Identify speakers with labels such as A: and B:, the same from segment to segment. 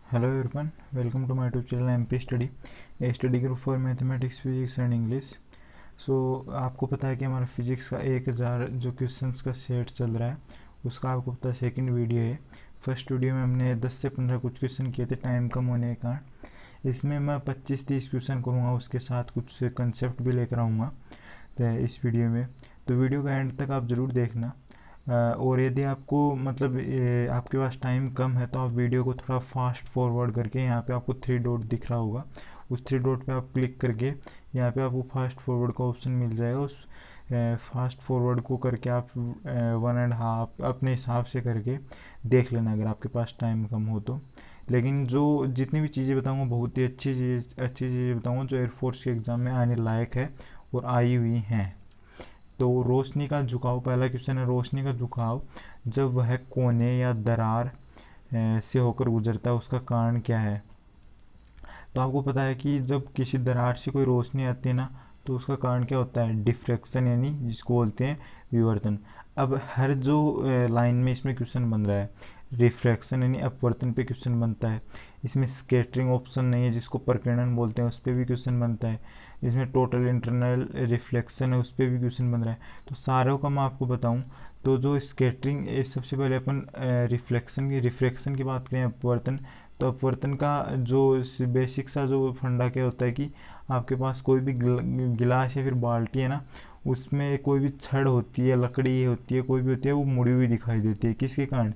A: Hello everyone, welcome to my YouTube channel MP Study, a study group for mathematics, physics and English। आपको पता है कि हमारा physics का 1000 जो क्वेश्चंस का सेट चल रहा है उसका आपको पता है सेकंड वीडियो है। फर्स्ट वीडियो में हमने 10 से 15 कुछ क्वेश्चन किए थे टाइम कम होने के कारण। इसमें मैं 25-30 क्वेश्चन करूँगा, उसके साथ कुछ कंसेप्ट भी लेकर आऊँगा इस वीडियो में। तो वीडियो का एंड तक आप ज़रूर देखना। और यदि आपको मतलब आपके पास टाइम कम है तो आप वीडियो को थोड़ा फास्ट फॉरवर्ड करके, यहाँ पे आपको 3 डॉट दिख रहा होगा, उस 3 डॉट पे आप क्लिक करके यहाँ पे आपको फास्ट फॉरवर्ड का ऑप्शन मिल जाएगा। उस फास्ट फॉरवर्ड को करके आप 1.5 अपने हिसाब से करके देख लेना अगर आपके पास टाइम कम हो तो। लेकिन जो जितनी भी चीज़ें बताऊँगा बहुत ही अच्छी चीज़ें बताऊँगा जो एयरफोर्स के एग्ज़ाम में आने लायक है और आई हुई हैं। तो रोशनी का झुकाव, पहला क्वेश्चन है रोशनी का झुकाव जब वह कोने या दरार से होकर गुजरता है उसका कारण क्या है। तो आपको पता है कि जब किसी दरार से कोई रोशनी आती है ना तो उसका कारण क्या होता है, डिफ्रैक्शन, यानी जिसको बोलते हैं विवर्तन। अब हर जो लाइन में इसमें क्वेश्चन बन रहा है रिफ्रैक्शन यानी अपवर्तन पे क्वेश्चन बनता है। इसमें स्कैटरिंग ऑप्शन नहीं है जिसको प्रकीर्णन बोलते हैं, उस पर भी क्वेश्चन बनता है। इसमें टोटल इंटरनल रिफ्लेक्शन है, उस पर भी क्वेश्चन बन रहा है। तो सारों का मैं आपको बताऊं तो जो स्कैटरिंग, सबसे पहले अपन रिफ्लेक्शन की बात करें, अपवर्तन। तो अपवर्तन का जो बेसिक सा जो फंडा क्या होता है कि आपके पास कोई भी गिलास या फिर बाल्टी है ना, उसमें कोई भी छड़ होती है, लकड़ी होती है, कोई भी होती है, वो मुड़ी हुई दिखाई देती है। किसके कारण?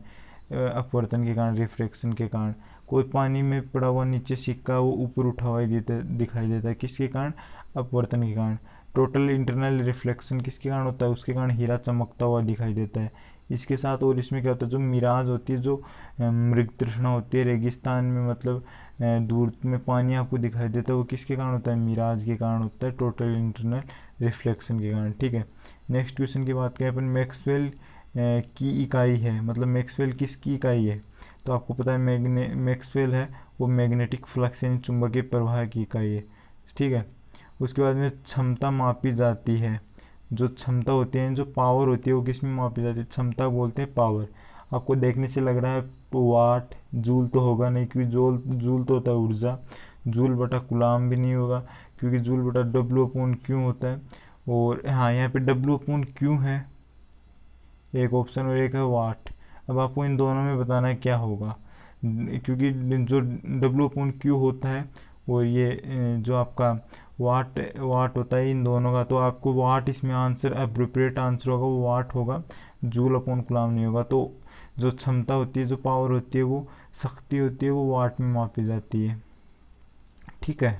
A: अपवर्तन के कारण, रिफ्रैक्शन के कारण। कोई पानी में पड़ा हुआ नीचे सिक्का वो ऊपर उठा हुआ दिखाई देता है। किसके कारण? अपवर्तन के कारण। टोटल इंटरनल रिफ्लेक्शन किसके कारण होता है? उसके कारण हीरा चमकता हुआ दिखाई देता है। इसके साथ और इसमें क्या होता है, जो मिराज होती है, जो मृग तृष्णा होती है रेगिस्तान में, मतलब दूर में पानी आपको दिखाई देता है, वो किसके कारण होता है? मिराज के कारण होता है, टोटल इंटरनल रिफ्लेक्शन के कारण। ठीक है, नेक्स्ट क्वेश्चन की बात करें अपन, मैक्सवेल की इकाई है, मतलब मैक्सवेल किसकी इकाई है? तो आपको पता है मैक्सवेल है वो मैग्नेटिक फ्लक्स यानी चुंबकीय प्रवाह की इकाई है। ठीक है, उसके बाद में क्षमता मापी जाती है। जो क्षमता होती है, जो पावर होती है, वो किस में मापी जाती है? क्षमता बोलते हैं पावर। आपको देखने से लग रहा है वाट, जूल तो होगा नहीं क्योंकि जूल जूल तो होता है ऊर्जा। जूल बटा गुलाम भी नहीं होगा क्योंकि जूल बटा डब्ल्यू अपॉन क्यू होता है। और हाँ, यहाँ पे डब्ल्यू अपॉन क्यू है एक ऑप्शन, और एक है वाट। अब आपको इन दोनों में बताना है क्या होगा, क्योंकि जो डब्ल्यू अपॉन क्यू होता है वो ये जो आपका वाट वाट होता है इन दोनों का। तो आपको वाट इसमें आंसर, अप्रोप्रिएट आंसर होगा वो वाट होगा, जूल अपॉन कूलम नहीं होगा। तो जो क्षमता होती है, जो पावर होती है, वो शक्ति होती है, वो वाट में मापी जाती है। ठीक है,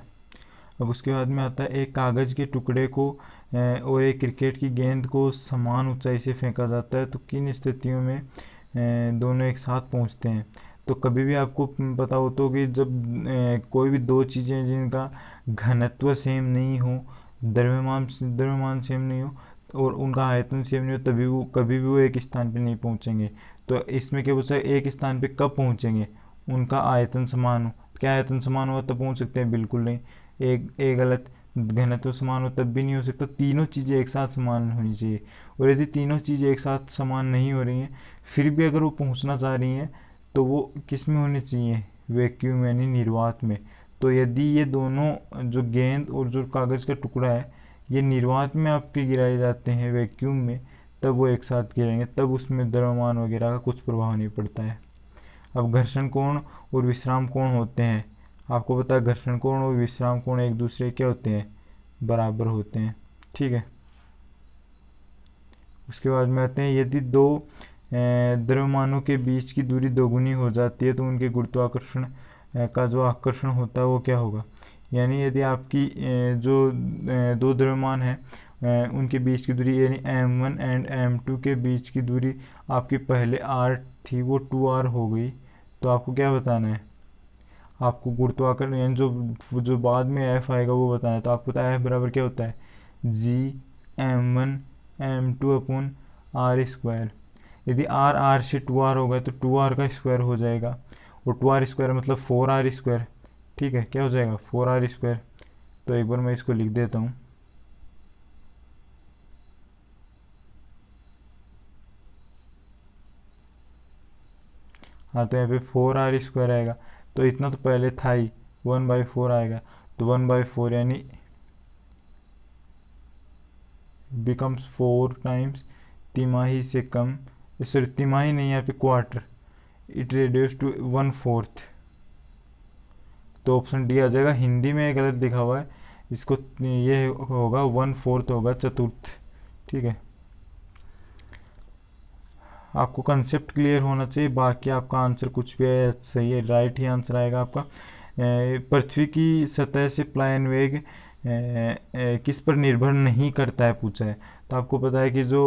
A: अब उसके बाद में आता है एक कागज़ के टुकड़े को और एक क्रिकेट की गेंद को समान ऊंचाई से फेंका जाता है तो किन स्थितियों में दोनों एक साथ पहुंचते हैं। तो कभी भी आपको पता हो तो कि जब कोई भी दो चीज़ें जिनका घनत्व सेम नहीं हो, द्रव्यमान सेम नहीं हो और उनका आयतन सेम नहीं हो, तभी वो कभी भी वो एक स्थान पे नहीं पहुंचेंगे। तो इसमें क्या पूछा है, एक स्थान पे कब पहुंचेंगे? उनका आयतन समान हो। क्या आयतन समान हुआ तब पहुंच सकते हैं? बिल्कुल नहीं। एक गलत। घनत्व समान हो तब भी नहीं हो सकता, तीनों चीज़ें एक साथ समान होनी चाहिए। और यदि तीनों चीज़ें एक साथ समान नहीं हो रही हैं, फिर भी अगर वो पहुंचना चाह रही हैं, तो वो किस में होनी चाहिए? वैक्यूम यानी निर्वात में। तो यदि ये दोनों, जो गेंद और जो कागज़ का टुकड़ा है, ये निर्वात में आपके गिराए जाते हैं, वैक्यूम में, तब वो एक साथ गिरेंगे, तब उसमें द्रव्यमान वगैरह का कुछ प्रभाव नहीं पड़ता है। अब घर्षण कोण और विश्राम कोण होते हैं। आपको पता है घर्षण कोण और विश्राम कोण एक दूसरे के होते हैं, बराबर होते हैं। ठीक है, उसके बाद में आते हैं, यदि दो द्रव्यमानों के बीच की दूरी दोगुनी हो जाती है तो उनके गुरुत्वाकर्षण का जो आकर्षण होता है वो क्या होगा? यानी यदि आपकी दो द्रव्यमान है, उनके बीच की दूरी यानी m1 एंड m2 के बीच की दूरी आपकी पहले r थी वो 2r हो गई, तो आपको क्या बताना है? आपको गुरुत्वाकर्षण यानी जो बाद में F आएगा वो बताना है। तो आपको पता है F बराबर क्या होता है? g m1 m2 upon r²। यदि r से 2r होगा तो 2r का स्क्वायर हो जाएगा, और 2r स्क्वायर मतलब 4r²। ठीक है, क्या हो जाएगा? 4r²। तो एक बार मैं इसको लिख देता हूँ। हाँ, तो यहाँ पे 4r² आएगा। तो इतना तो पहले था ही, 1/4 आएगा, तो 1/4 यानी बिकम्स 4 टाइम्स, तिमाही से कम, सॉरी तिमाही नहीं, यहाँ पे क्वार्टर, इट रिड्यूस टू 1/4, तो ऑप्शन डी आ जाएगा। हिंदी में गलत लिखा हुआ है, इसको ये होगा 1/4 होगा, चतुर्थ। ठीक है, आपको कंसेप्ट क्लियर होना चाहिए, बाकी आपका आंसर कुछ भी है सही है, राइट ही आंसर आएगा आपका। पृथ्वी की सतह से पलायन वेग किस पर निर्भर नहीं करता है, पूछा है। तो आपको पता है कि जो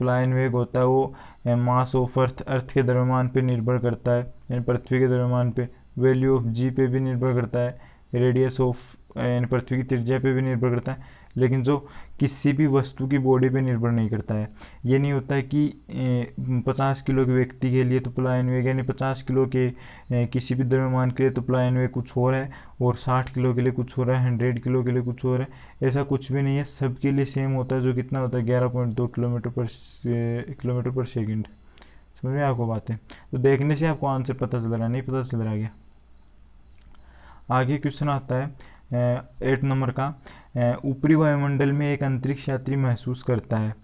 A: पलायन वेग होता है वो मास ऑफ अर्थ के द्रव्यमान पे निर्भर करता है, यानी पृथ्वी के द्रव्यमान पे। वैल्यू ऑफ जी पे भी निर्भर करता है, रेडियस ऑफ यानी पृथ्वी की त्रिज्या पे भी निर्भर करता है, लेकिन जो किसी भी वस्तु की बॉडी पे निर्भर नहीं करता है। ये नहीं होता है कि 50 किलो के व्यक्ति के लिए तो पलायन वेग यानी 50 किलो के किसी भी द्रव्यमान के लिए तो पलायन वेग कुछ और है, और 60 किलो के लिए कुछ और है, 100 किलो के लिए कुछ और है। ऐसा कुछ भी नहीं है, सबके लिए सेम होता है, जो कितना होता है 11.2 किलोमीटर पर सेकेंड। समझ में आपको बातें? तो देखने से आपको आंसर पता चल रहा, नहीं पता चल रहा क्या? आगे क्वेश्चन आता है 8 नंबर का। ऊपरी वायुमंडल में एक अंतरिक्ष यात्री महसूस करता है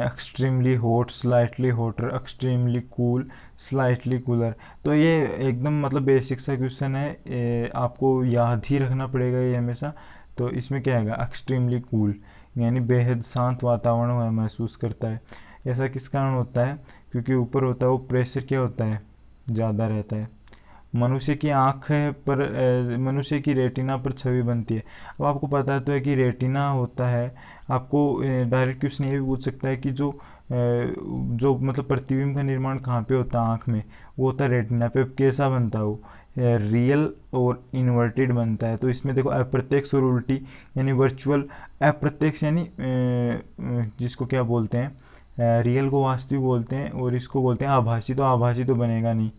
A: extremely hot, slightly hotter, extremely cool, slightly cooler. तो ये एकदम मतलब बेसिक सा क्वेश्चन है, आपको याद ही रखना पड़ेगा ये हमेशा। तो इसमें क्या आएगा, एक्सट्रीमली कूल, यानी बेहद शांत वातावरण वह महसूस करता है। ऐसा किस कारण होता है? क्योंकि ऊपर होता है वो प्रेशर क्या होता है, ज़्यादा रहता है। मनुष्य की आँख पर मनुष्य की रेटिना पर छवि बनती है। अब आपको पता तो है कि रेटिना होता है, आपको डायरेक्ट क्वेश्चन ये भी पूछ सकता है कि जो मतलब प्रतिबिंब का निर्माण कहाँ पे होता है आँख में, वो होता है रेटिना पे। कैसा बनता है वो, रियल और इन्वर्टेड बनता है। तो इसमें देखो अप्रत्यक्ष और उल्टी, यानी वर्चुअल। अप्रत्यक्ष यानी जिसको क्या बोलते हैं, रियल को वास्तविक बोलते हैं, और इसको बोलते हैं आभासी। तो आभासी तो बनेगा नहीं,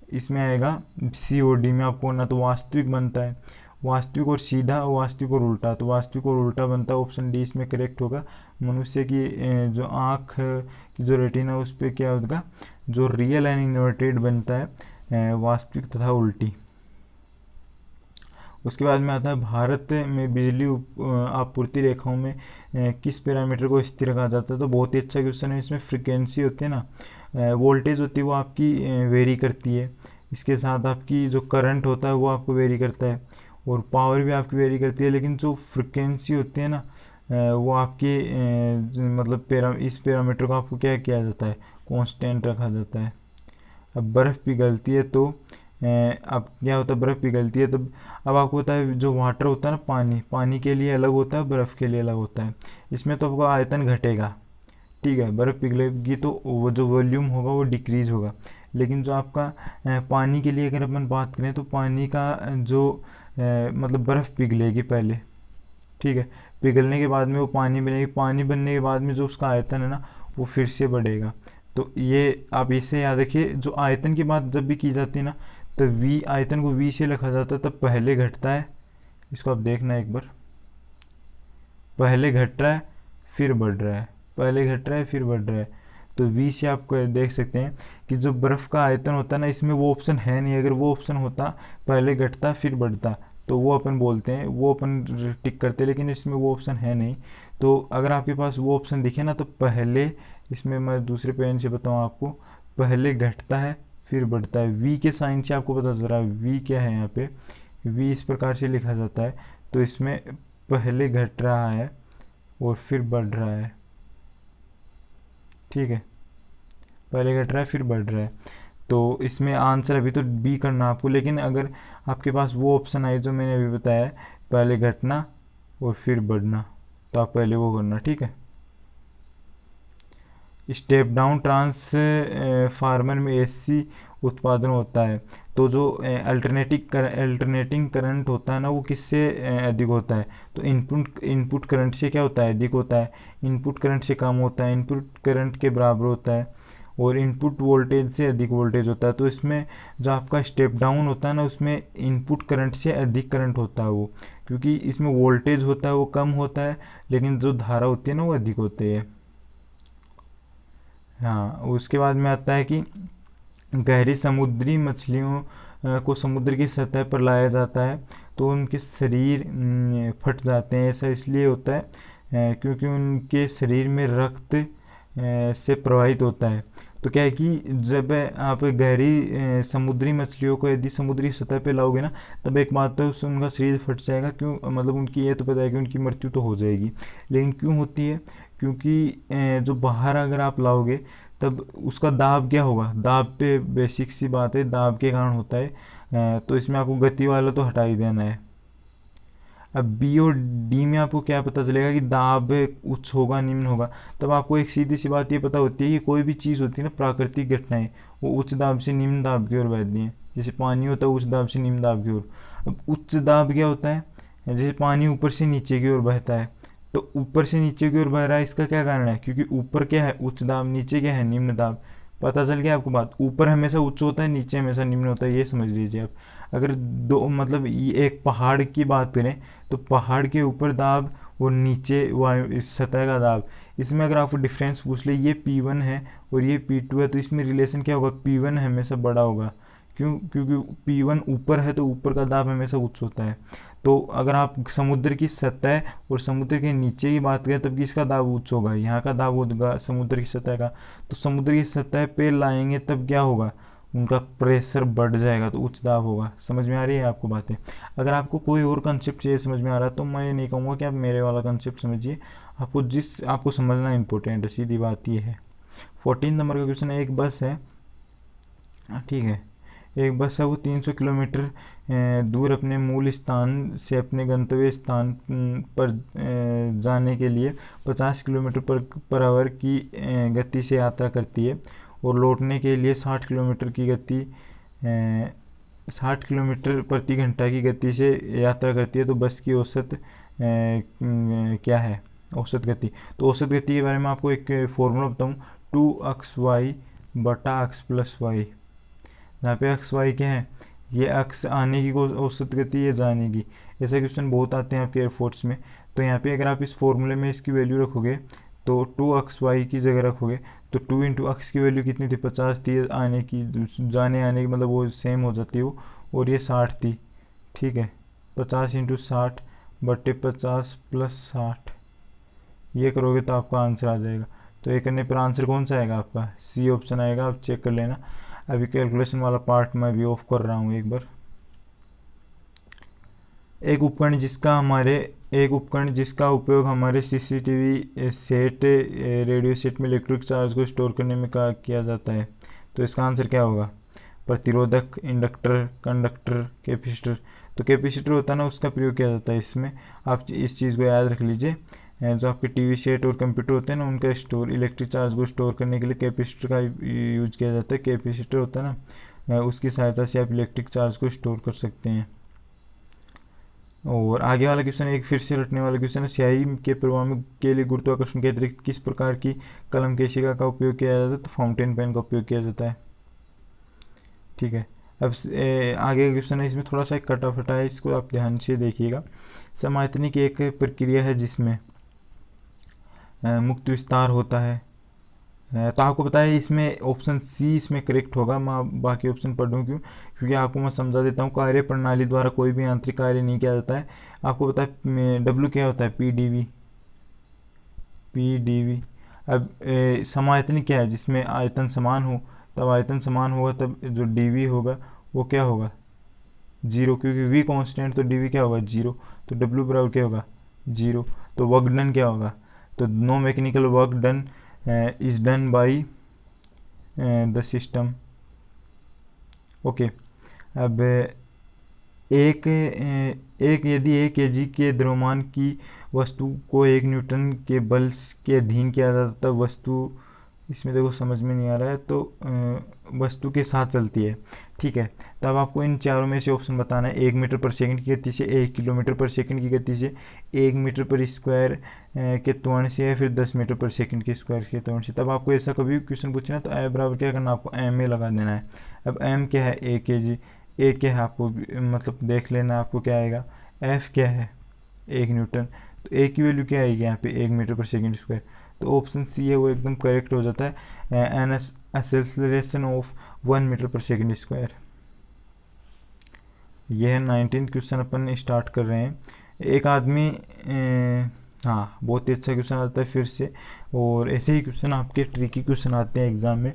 A: इसमें आएगा COD में आपको ना तो वास्तविक बनता है, वास्तविक और सीधा, वास्तविक और उल्टा। तो वास्तविक और उल्टा बनता है, ऑप्शन डी इसमें करेक्ट होगा। मनुष्य की जो आँख की जो रेटिना उस पर क्या होगा, जो रियल एंड इन्वर्टेड बनता है, वास्तविक तथा उल्टी। उसके बाद में आता है भारत में बिजली आपूर्ति रेखाओं में किस पैरामीटर को स्थिर कहा जाता है। तो बहुत ही अच्छा क्वेश्चन है। इसमें फ्रिक्वेंसी होती है ना, वोल्टेज होती है वो आपकी वेरी करती है, इसके साथ आपकी जो करंट होता है वो आपको वेरी करता है, और पावर भी आपकी वेरी करती है। लेकिन जो फ्रिक्वेंसी होती है ना, वो आपकी मतलब इस पैरामीटर को आपको क्या किया जाता है, कांस्टेंट रखा जाता है। अब बर्फ़ पिघलती है तो अब क्या होता है, बर्फ़ पिघलती है तो अब आपको होता है जो वाटर होता है ना, पानी के लिए अलग होता है, बर्फ़ के लिए अलग होता है। इसमें तो आपका आयतन घटेगा, ठीक है, बर्फ़ पिघलेगी तो वो जो वॉल्यूम होगा वो डिक्रीज होगा। लेकिन जो आपका पानी के लिए अगर अपन बात करें तो पानी का जो मतलब बर्फ़ पिघलेगी पहले, ठीक है, पिघलने के बाद में वो पानी बनेगी, पानी बनने के बाद में जो उसका आयतन है ना वो फिर से बढ़ेगा। तो ये आप इसे याद रखिए, जो आयतन की बात जब भी की जाती है ना, तो V आयतन को V से लिखा जाता है, तब पहले घटता है। इसको आप देखना एक बार, पहले घट रहा है फिर बढ़ रहा है, पहले घट रहा है फिर बढ़ रहा है। तो V से आप देख सकते हैं कि जो बर्फ़ का आयतन होता है ना, इसमें वो ऑप्शन है नहीं। अगर वो ऑप्शन होता पहले घटता फिर बढ़ता, तो वो अपन बोलते हैं, वो अपन टिक करते, लेकिन इसमें वो ऑप्शन है नहीं। तो अगर आपके पास वो ऑप्शन दिखे ना, तो पहले, इसमें मैं दूसरे पेन से बताऊँ आपको, पहले घटता है फिर बढ़ता है। V के साइन से आपको पता चल रहा है V क्या है, यहाँ पे V इस प्रकार से लिखा जाता है। तो इसमें पहले घट रहा है और फिर बढ़ रहा है, ठीक है, पहले घट रहा है फिर बढ़ रहा है। तो इसमें आंसर अभी तो बी करना आपको, लेकिन अगर आपके पास वो ऑप्शन आए जो मैंने अभी बताया है, पहले घटना और फिर बढ़ना, तो आप पहले वो करना, ठीक है। स्टेप डाउन ट्रांसफार्मर में AC उत्पादन होता है, तो जो अल्टरनेटिंग करंट होता है ना, वो किससे अधिक होता है? तो इनपुट करंट से क्या होता है, अधिक होता है। इनपुट करंट से कम होता है, इनपुट करंट के बराबर होता है, और इनपुट वोल्टेज से अधिक वोल्टेज होता है। तो इसमें जो आपका स्टेप डाउन होता है ना, उसमें इनपुट करंट से अधिक करंट होता है वो, क्योंकि इसमें वोल्टेज होता है वो कम होता है, लेकिन जो धारा होती है ना वो अधिक होती है। हाँ, उसके बाद में आता है कि गहरी समुद्री मछलियों को समुद्र की सतह पर लाया जाता है तो उनके शरीर फट जाते हैं। ऐसा इसलिए होता है क्योंकि उनके शरीर में रक्त से प्रवाहित होता है। तो क्या है कि जब आप गहरी समुद्री मछलियों को यदि समुद्री सतह पे लाओगे ना, तब एक बात तो उससे उनका शरीर फट जाएगा। क्यों? मतलब उनकी ये तो पता है कि उनकी मृत्यु तो हो जाएगी, लेकिन क्यों होती है? क्योंकि जो बाहर अगर आप लाओगे तब उसका दाब क्या होगा? दाब पे बेसिक सी बात है, दाब के कारण होता है। तो इसमें आपको गति वाला तो हटा ही देना है। अब बी और डी में आपको क्या पता चलेगा कि दाब उच्च होगा निम्न होगा? तब आपको एक सीधी सी बात ये पता होती है कि कोई भी चीज़ होती है ना, प्राकृतिक घटनाएं, वो उच्च दाब से निम्न दाब की ओर बहती हैं। जैसे पानी होता है उच्च दाब से निम्न दाब की ओर। अब उच्च दाब क्या होता है? जैसे पानी ऊपर से नीचे की ओर बहता है, तो ऊपर से नीचे की ओर बह रहा है, इसका क्या कारण है? क्योंकि ऊपर क्या है? उच्च दाब, नीचे क्या है? निम्न दाब। पता चल गया आपको बात? ऊपर हमेशा उच्च होता है, नीचे हमेशा निम्न होता है, ये समझ लीजिए आप। अगर दो मतलब ये एक पहाड़ की बात करें तो पहाड़ के ऊपर दाब और नीचे वायु सतह का दाब, इसमें अगर आपको डिफरेंस पूछ ले, ये P1 है और ये P2 है, तो इसमें रिलेशन क्या होगा? P1 हमेशा बड़ा होगा। क्यों? क्योंकि P1 ऊपर है तो ऊपर का दाब हमेशा उच्च होता है। तो अगर आप समुद्र की सतह और समुद्र के नीचे की बात करें तब किसका दाब उच्च होगा? यहाँ का दाब होगा समुद्र की सतह का। तो समुद्र की सतह पे लाएंगे तब क्या होगा? उनका प्रेशर बढ़ जाएगा, तो उच्च दाब होगा। समझ में आ रही है आपको बातें? अगर आपको कोई और कंसेप्ट चाहिए समझ में आ रहा है तो मैं ये नहीं कहूँगा कि आप मेरे वाला कंसेप्ट समझिए, आपको समझना इंपॉर्टेंट है, सीधी बात ये है। 14 नंबर का क्वेश्चन है, एक बस है, ठीक है, एक बस है, वो 300 किलोमीटर दूर अपने मूल स्थान से अपने गंतव्य स्थान पर जाने के लिए 50 किलोमीटर पर आवर की गति से यात्रा करती है और लौटने के लिए 60 किलोमीटर की गति 60 किलोमीटर प्रति घंटा की गति से यात्रा करती है। तो बस की औसत क्या है? औसत गति। तो औसत गति के बारे में आपको एक फॉर्मूला बताऊँ, 2xy बटा x प्लस वाई। जहाँ पे एक्स वाई क्या है? ये एक्स आने की औसत गति, ये जाने की। ऐसे क्वेश्चन बहुत आते हैं आपके एयरफोर्स में। तो यहाँ पे अगर आप इस फॉर्मूले में इसकी वैल्यू रखोगे तो 2xy की जगह रखोगे तो 2 इंटू एक्स की वैल्यू कितनी थी? 50 थी आने की, जाने आने की मतलब वो सेम हो जाती है वो, और ये 60 थी, ठीक है। 50 इंटू 60 बटे 50 प्लस 60, ये करोगे तो आपका आंसर आ जाएगा। तो ये करने पर आंसर कौन सा आएगा आपका? सी ऑप्शन आएगा, आप चेक कर लेना। अभी कैलकुलेशन वाला पार्ट मैं भी ऑफ कर रहा हूँ एक बार। एक उपकरण जिसका उपयोग हमारे सीसीटीवी सेट, रेडियो सेट में इलेक्ट्रिक चार्ज को स्टोर करने में किया जाता है। तो इसका आंसर क्या होगा? प्रतिरोधक, इंडक्टर, कंडक्टर, कैपेसिटर। तो कैपेसिटर होता है ना, उसका प्रयोग किया जाता है इसमें। आप इस चीज़ को याद रख लीजिए। जो आपके टीवी सेट और कंप्यूटर होते हैं ना, उनका इलेक्ट्रिक चार्ज को स्टोर करने के लिए कैपेसिटर का यूज किया जाता है। कैपेसिटर होता है ना, उसकी सहायता से आप इलेक्ट्रिक चार्ज को स्टोर कर सकते हैं। और आगे वाला क्वेश्चन एक फिर से रटने वाला क्वेश्चन है, स्याही के प्रवाह के लिए गुरुत्वाकर्षण के अतिरिक्त किस प्रकार की कलम केशिका का उपयोग किया जाता है? तो फाउंटेन पेन का उपयोग किया जाता है, ठीक है। अब आगे क्वेश्चन है, इसमें थोड़ा सा कटा फटा है, इसको आप ध्यान से देखिएगा। समायतनिक एक प्रक्रिया है जिसमें मुक्त विस्तार होता है। तो आपको पता है इसमें ऑप्शन सी इसमें करेक्ट होगा। मैं बाकी ऑप्शन पढ़ दूँ क्यों? क्योंकि आपको मैं समझा देता हूँ। कार्य प्रणाली द्वारा कोई भी यांत्रिक कार्य नहीं किया जाता है। आपको पता है डब्ल्यू क्या होता है? P D V. अब समायतनिक क्या है? जिसमें आयतन समान हो, तब आयतन समान होगा तब जो डी वी होगा वो क्या होगा? जीरो, क्योंकि वी कांस्टेंट तो डी वी क्या होगा? जीरो। तो डब्ल्यू बराबर क्या होगा? जीरो। तो वर्क डन क्या होगा? तो no mechanical work done is done by the system. Okay. अब यदि 1 kg के द्रव्यमान की वस्तु को 1 न्यूटन के बल के अधीन किया जाता तब वस्तु, इसमें देखो समझ में नहीं आ रहा है, तो वस्तु के साथ चलती है, ठीक है। तब आपको इन चारों में से ऑप्शन बताना है। 1 मीटर पर सेकंड की गति से, 1 किलोमीटर पर सेकंड की गति से, 1 मीटर पर स्क्वायर के त्वरण से, या फिर 10 मीटर पर सेकंड के स्क्वायर के त्वरण से। तब आपको ऐसा कभी क्वेश्चन पूछना है तो ए बराबर क्या करना, आपको एम ए लगा देना है। अब एम क्या है? 1 kg। ए क्या है आपको मतलब देख लेना, आपको क्या आएगा? एफ क्या है? 1 न्यूटन। तो ए की वैल्यू क्या आएगी यहाँ पे? 1 मीटर पर सेकंड स्क्वायर। तो ऑप्शन सी है वो एकदम करेक्ट हो जाता है। एन एक्सेलरेशन ऑफ 1 मीटर पर सेकंड स्क्वायर। यह है 19th क्वेश्चन अपन स्टार्ट कर रहे हैं। एक आदमी हाँ, बहुत ही अच्छा क्वेश्चन आता है फिर से, और ऐसे ही क्वेश्चन आपके ट्रिकी क्वेश्चन आते हैं एग्जाम में।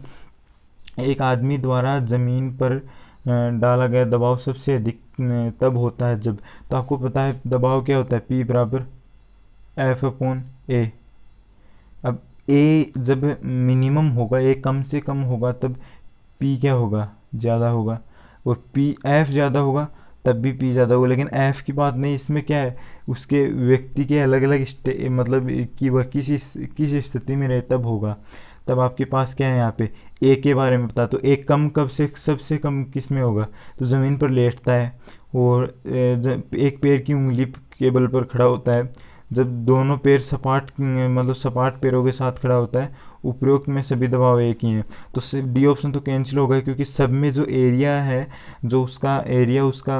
A: एक आदमी द्वारा जमीन पर डाला गया दबाव सबसे अधिक तब होता है जब, तो आपको पता है दबाव क्या होता है, P बराबर F/A। अब ए जब मिनिमम होगा, ए कम से कम होगा, तब पी क्या होगा, ज़्यादा होगा, और पी एफ ज़्यादा होगा तब भी पी ज़्यादा होगा। लेकिन एफ की बात नहीं, इसमें क्या है, उसके व्यक्ति के अलग अलग मतलब कि वह किस स्थिति में रहे तब होगा। तब आपके पास क्या है यहाँ पे, ए के बारे में बता, तो एक कम कब से सबसे कम किस में होगा, तो ज़मीन पर लेटता है, और एक पैर की उंगली के बल पर खड़ा होता है। जब दोनों पैर सपाट मतलब सपाट पैरों के साथ खड़ा होता है, उपरोक्त में सभी दबाव एक ही हैं। तो डी ऑप्शन तो कैंसिल हो गया, क्योंकि सब में जो एरिया है, जो उसका एरिया, उसका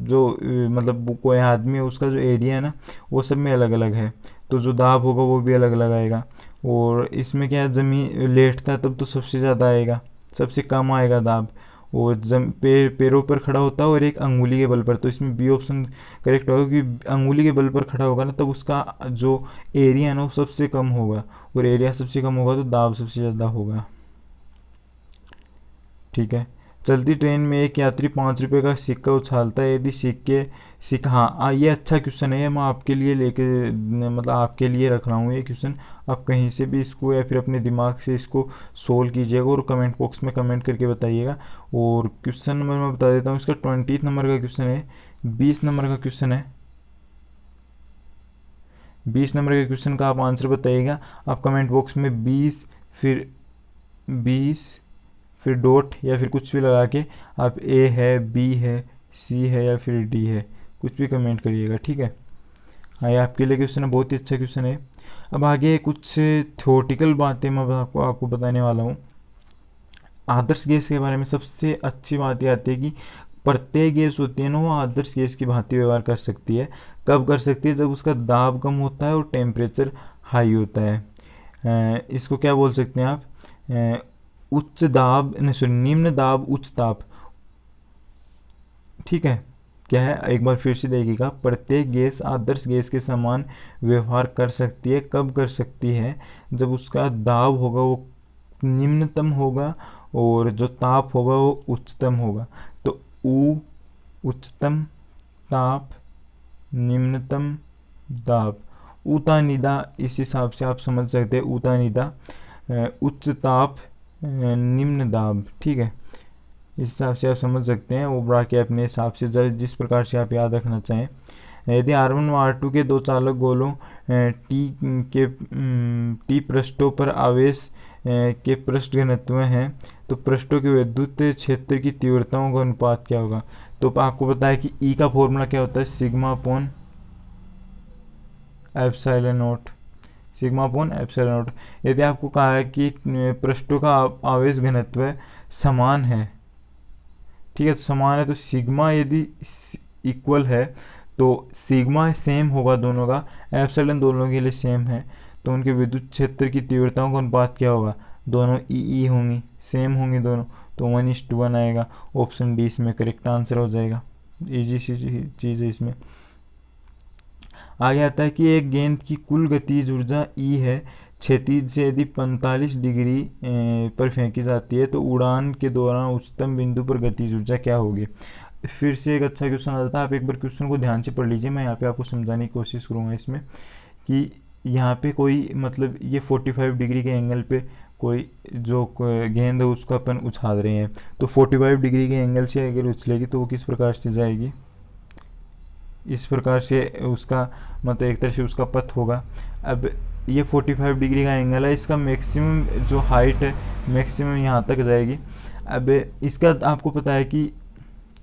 A: जो मतलब कोई आदमी है उसका जो एरिया है ना, वो सब में अलग अलग है, तो जो दाब होगा वो भी अलग अलग आएगा। और इसमें क्या है, ज़मीन लेटता है तब तो सबसे ज़्यादा आएगा, सबसे कम आएगा दाब। और पैरों पर खड़ा होता है और एक अंगुली के बल पर, तो इसमें बी ऑप्शन करेक्ट होगा, क्योंकि अंगुली के बल पर खड़ा होगा ना, तब उसका जो एरिया है ना वो सबसे कम होगा, और एरिया सबसे कम होगा तो दाब सबसे ज़्यादा होगा। ठीक है। चलती ट्रेन में एक यात्री 5 रुपये का सिक्का उछालता है, यदि सिक्का हाँ, ये अच्छा क्वेश्चन है, मैं आपके लिए लेके मतलब आपके लिए रख रहा हूँ ये क्वेश्चन। आप कहीं से भी इसको या फिर अपने दिमाग से इसको सोल्व कीजिएगा और कमेंट बॉक्स में कमेंट करके बताइएगा। और क्वेश्चन नंबर मैं बता देता हूँ, इसका 20 नंबर का क्वेश्चन है, 20 नंबर का क्वेश्चन है। 20 नंबर के क्वेश्चन का आप आंसर बताइएगा। आप कमेंट बॉक्स में 20 फिर 20 फिर डॉट या फिर कुछ भी लगा के आप ए है, बी है, सी है या फिर डी है, कुछ भी कमेंट करिएगा, ठीक है। हाँ, ये आपके लिए क्वेश्चन है, बहुत ही अच्छा क्वेश्चन है। अब आगे कुछ थ्योरेटिकल बातें मैं आपको बताने वाला हूँ। आदर्श गैस के बारे में सबसे अच्छी बात यह आती है कि प्रत्येक गैस होती है ना, वो आदर्श गैस की भांति व्यवहार कर सकती है। कब कर सकती है, जब उसका दाब कम होता है और टेम्परेचर हाई होता है। इसको क्या बोल सकते हैं आप, उच्च दाब नहीं सॉरी निम्न दाब उच्च ताप, ठीक है। क्या है, एक बार फिर से देखिएगा, प्रत्येक गैस आदर्श गैस के समान व्यवहार कर सकती है। कब कर सकती है, जब उसका दाब होगा वो निम्नतम होगा और जो ताप होगा वो उच्चतम होगा। तो उ उच्चतम ताप, निम्नतम दाब, उतानिदा, इस हिसाब से आप समझ सकते हैं, उतानिदा उच्च ताप निम्न दाब, ठीक है। इस हिसाब से आप समझ सकते हैं, वो बढ़ा के अपने हिसाब से जिस प्रकार से आप याद रखना चाहें। यदि R1 व R2 के दो चालक गोलों टी पृष्ठों पर आवेश के पृष्ठ घनत्व हैं, तो पृष्ठों के विद्युत क्षेत्र की तीव्रताओं का अनुपात क्या होगा। तो आपको पता है कि E का फॉर्मूला क्या होता है, sigma upon epsilon not, sigma upon epsilon not. यदि आपको कहा है कि पृष्ठों का आवेश घनत्व समान है, ठीक है, तो समान है, तो सिग्मा यदि इक्वल है तो सिग्मा सेम होगा दोनों का, एप्सिलॉन दोनों के लिए सेम है, तो उनके विद्युत क्षेत्र की तीव्रताओं का अनुपात क्या होगा, दोनों ई होंगी, सेम होंगी दोनों, तो 1:1 आएगा। ऑप्शन डी इसमें करेक्ट आंसर हो जाएगा। इजी सी चीज़ है इसमें। आगे आता है कि एक गेंद की कुल गतिज ऊर्जा ई है, क्षैतिज से यदि 45 डिग्री पर फेंकी जाती है, तो उड़ान के दौरान उच्चतम बिंदु पर गतिज ऊर्जा क्या होगी। फिर से एक अच्छा क्वेश्चन आता है, आप एक बार क्वेश्चन को ध्यान से पढ़ लीजिए, मैं यहाँ पे आपको समझाने की कोशिश करूँगा इसमें कि यहाँ पे कोई मतलब ये 45 डिग्री के एंगल पे कोई जो गेंद है उसको अपन उछाल रहे हैं, तो 45 डिग्री के एंगल से अगर उछलेगी तो वो किस प्रकार से जाएगी, इस प्रकार से उसका मतलब एक तरह से उसका पथ होगा। अब ये 45 डिग्री का एंगल है, इसका मैक्सिमम जो हाइट है मैक्सिमम यहाँ तक जाएगी। अब इसका आपको पता है कि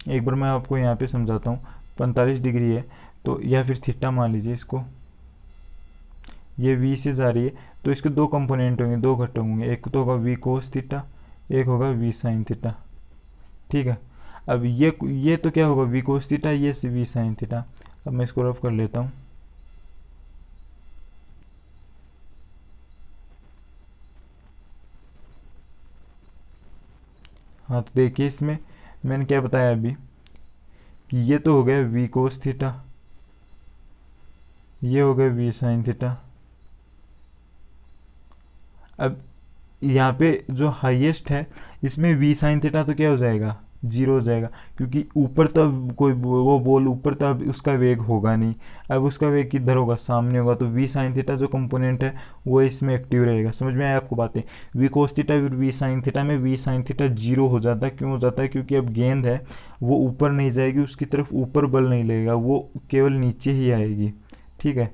A: एक बार मैं आपको यहाँ पे समझाता हूँ, 45 डिग्री है तो या फिर थीटा मान लीजिए इसको, ये वी से जा रही है, तो इसके दो कंपोनेंट होंगे, दो घटक होंगे, एक तो होगा वी कोस थीटा, एक होगा वी साइन थीटा, ठीक है। अब ये तो क्या होगा, वी कोस थीटा, ये वी साइन थीटा। अब मैं इसको रफ कर लेता हूँ। हाँ, तो देखिए इसमें मैंने क्या बताया अभी कि ये तो हो गया वी कोस थीटा, ये हो गया वी साइन थीटा। अब यहाँ पे जो हाईएस्ट है इसमें वी साइन थीटा तो क्या हो जाएगा, जीरो हो जाएगा, क्योंकि ऊपर तो अब कोई वो बॉल ऊपर तो अब उसका वेग होगा नहीं। अब उसका वेग किधर होगा, सामने होगा, तो वी साइन थीटा जो कंपोनेंट है वो इसमें एक्टिव रहेगा। समझ में आया आपको बातें। वी कोस थीटा फिर वी साइन थीटा में वी साइन थीटा जीरो हो जाता है। क्यों हो जाता है, क्योंकि अब गेंद है वो ऊपर नहीं जाएगी, उसकी तरफ ऊपर बल नहीं लगेगा, वो केवल नीचे ही आएगी। ठीक है,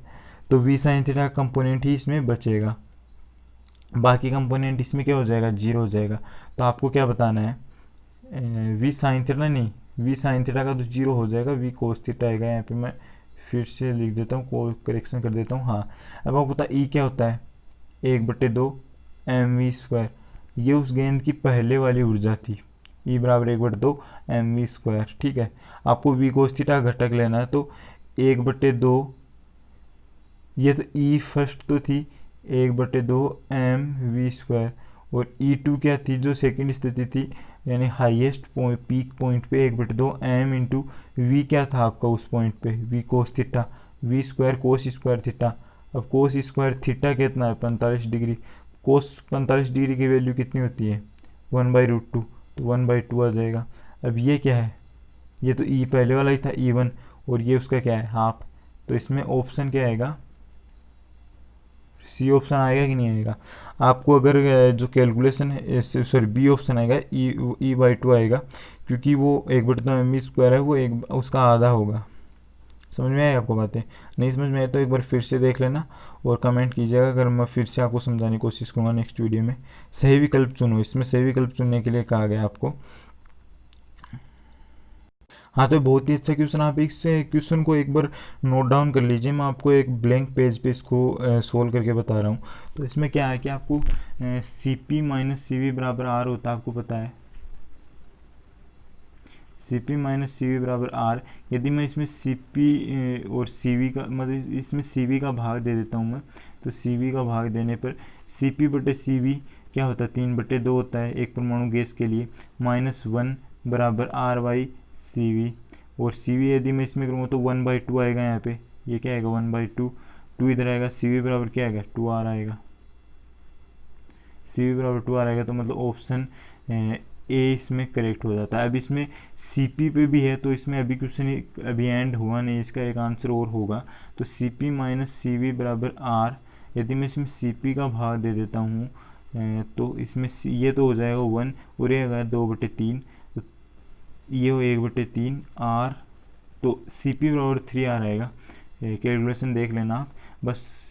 A: तो वी साइन थीटा का कंपोनेंट ही इसमें बचेगा, बाकी कंपोनेंट इसमें क्या हो जाएगा, जीरो हो जाएगा। तो आपको क्या बताना है, वी साइन थीटा नहीं, वी साइन थीटा का तो जीरो हो जाएगा, वी कोस थीटा आएगा। यहाँ पे मैं फिर से लिख देता हूँ, कोई करेक्शन कर देता हूँ। हाँ, अब आपको पता ई क्या होता है, 1/2 mv²। ये उस गेंद की पहले वाली ऊर्जा थी, ई बराबर 1/2 mv²। ठीक है, आपको वी कोस थीटा घटक लेना है, तो 1/2, ये तो ई फर्स्ट तो थी 1/2 mv², और ई टू क्या थी, जो सेकंड स्थिति थी, यानी हाईएस्ट पॉइंट पीक पॉइंट पे 1/2 m इंटू वी क्या था आपका उस पॉइंट पे, V cos theta, V square cos square theta. अब कोस स्क्वायर थीटा कितना है, 45 डिग्री। कोस 45 डिग्री की वैल्यू कितनी होती है, 1/√2, तो 1/2 आ जाएगा। अब ये क्या है, ये तो ई पहले वाला ही था E1, और ये उसका क्या है, हाफ। तो इसमें ऑप्शन क्या आएगा, सी ऑप्शन आएगा कि नहीं आएगा। आपको अगर जो कैलकुलेशन है, सॉरी बी ऑप्शन आएगा, ई/2 आएगा, क्योंकि वो 1/2 mv² है, वो एक उसका आधा होगा। समझ में आया आपको बातें, नहीं समझ में आए तो एक बार फिर से देख लेना और कमेंट कीजिएगा, अगर मैं फिर से आपको समझाने की कोशिश करूँगा नेक्स्ट वीडियो में। सही विकल्प चुनो, इसमें सही विकल्प चुनने के लिए कहा गया आपको। हाँ, तो बहुत ही अच्छा क्वेश्चन, आप इस क्वेश्चन को एक बार नोट डाउन कर लीजिए। मैं आपको एक ब्लैंक पेज पे इसको सोल्व करके बता रहा हूँ। तो इसमें क्या है कि आपको C P minus C V बराबर आर होता है, आपको पता है C P minus C V बराबर आर। यदि मैं इसमें सी पी और सी वी का मतलब इसमें सी वी का भाग दे देता हूँ मैं, तो सी वी का भाग देने पर सी पी बटे सी वी क्या होता है, 3/2 होता है एक परमाणु गैस के लिए, -1 बराबर आर बाई सी वी। और सी वी यदि मैं इसमें करूँगा तो 1/2 आएगा यहाँ पे, ये क्या आएगा 1/2, 2 इधर आएगा, सी वी बराबर क्या आएगा 2r आएगा, सी वी बराबर 2r आएगा। तो मतलब ऑप्शन ए इसमें करेक्ट हो जाता है। अब इसमें सी पी पे भी है, तो इसमें अभी क्वेश्चन अभी एंड हुआ नहीं, इसका एक आंसर और होगा। तो C P minus C V बराबर आर, यदि मैं इसमें सी पी का भाग दे देता हूँ तो इसमें ये तो हो जाएगा 1, और ये आएगा 2/3, तो ये हो 1/3 आर, तो सी पी बराबर 3r आएगा। कैलकुलेशन देख लेना आप बस।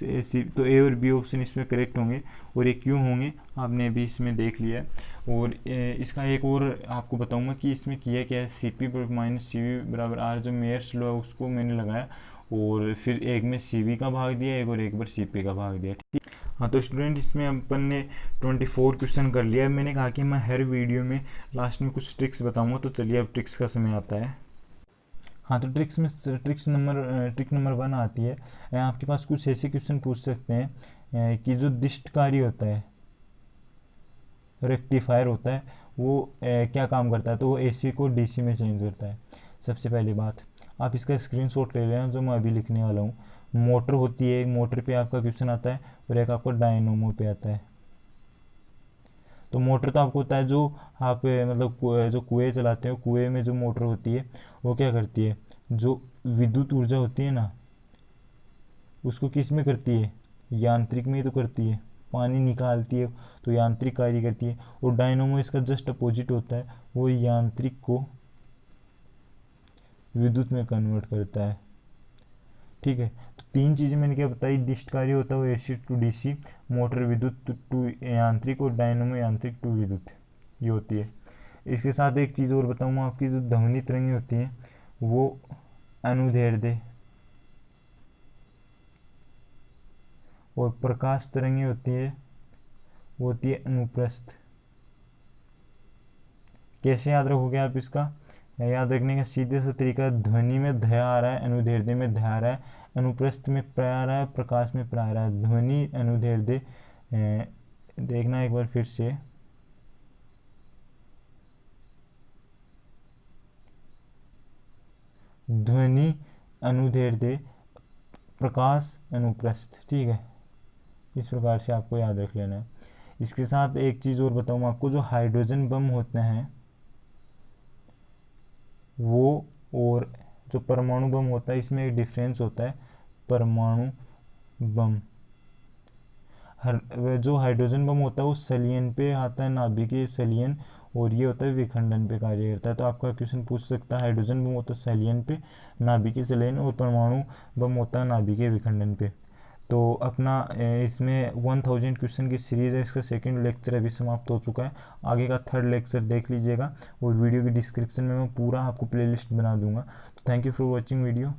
A: तो ए और बी ऑप्शन इसमें करेक्ट होंगे, और ये क्यों होंगे आपने अभी इसमें देख लिया है। और इसका एक और आपको बताऊंगा कि इसमें किया क्या है, C P minus C V बराबर आर, जो मेयर्स लॉ है उसको मैंने लगाया, और फिर एक में सी वी का भाग दिया, एक और एक बार सी पी का भाग दिया। ठीक। हाँ, तो स्टूडेंट इसमें अपन ने 24 क्वेश्चन कर लिया। मैंने कहा कि मैं हर वीडियो में लास्ट में कुछ ट्रिक्स बताऊंगा, तो चलिए अब ट्रिक्स का समय आता है। हाँ, तो ट्रिक नंबर 1 आती है, आपके पास कुछ ऐसे क्वेश्चन पूछ सकते हैं कि जो दिष्टकारी होता है, रेक्टिफायर होता है, वो क्या काम करता है, तो वो एसी को डीसी में चेंज करता है। सबसे पहली बात, आप इसका स्क्रीनशॉट ले लेना जो मैं अभी लिखने वाला हूँ। मोटर होती है, एक मोटर पे आपका क्वेश्चन आता है, और एक आपको डायनोमो पे आता है। तो मोटर तो आपको होता है जो आप मतलब जो कुएं चलाते हो, कुएं में जो मोटर होती है वो क्या करती है, जो विद्युत ऊर्जा होती है ना, उसको किस में करती है, यांत्रिक में ही तो करती है, पानी निकालती है, तो यांत्रिक कार्य करती है। और डायनोमो इसका जस्ट अपोजिट होता है, वो यांत्रिक को विद्युत में कन्वर्ट करता है। ठीक है, तो 3 चीज़ें मैंने क्या बताई, दिष्ट कार्य होता है वो एसी टू डीसी, मोटर विद्युत टू यांत्रिक, और डायनोमो यांत्रिक टू विद्युत, ये होती है। इसके साथ एक चीज़ और बताऊँगा, आपकी जो ध्वनि तरंगें होती हैं वो अनुदैर्ध्य, और प्रकाश तरंगें होती है वो होती है अनुप्रस्थ। कैसे याद रखोगे आप इसका, याद रखने का सीधे सा तरीका, ध्वनि में ध आ रहा है, अनुदैर्ध्य में ध आ रहा है, अनुप्रस्थ में प्र आ रहा है, प्रकाश में प्र आ रहा है, ध्वनि अनुदैर्ध्य। देखना एक बार फिर से, ध्वनि अनुदैर्ध्य प्रकाश अनुप्रस्थ। ठीक है, इस प्रकार से आपको याद रख लेना है। इसके साथ एक चीज़ और बताऊँ आपको, जो हाइड्रोजन बम होते हैं वो और जो परमाणु बम होता है, इसमें एक डिफरेंस होता है। परमाणु बम, जो हाइड्रोजन बम होता है वो सलियन पे आता है, नाभिकीय सलियन, और ये होता है विखंडन पे कार्य करता है। तो आपका क्वेश्चन पूछ सकता है, हाइड्रोजन बम होता है सलियन पे, नाभिकीय सलियन, और परमाणु बम होता है नाभिकीय विखंडन पे। तो अपना इसमें 1000 क्वेश्चन की सीरीज़ है, इसका सेकंड लेक्चर अभी समाप्त हो चुका है। आगे का थर्ड लेक्चर देख लीजिएगा, और वीडियो की डिस्क्रिप्शन में मैं पूरा आपको प्लेलिस्ट बना दूंगा। तो thank you for watching video.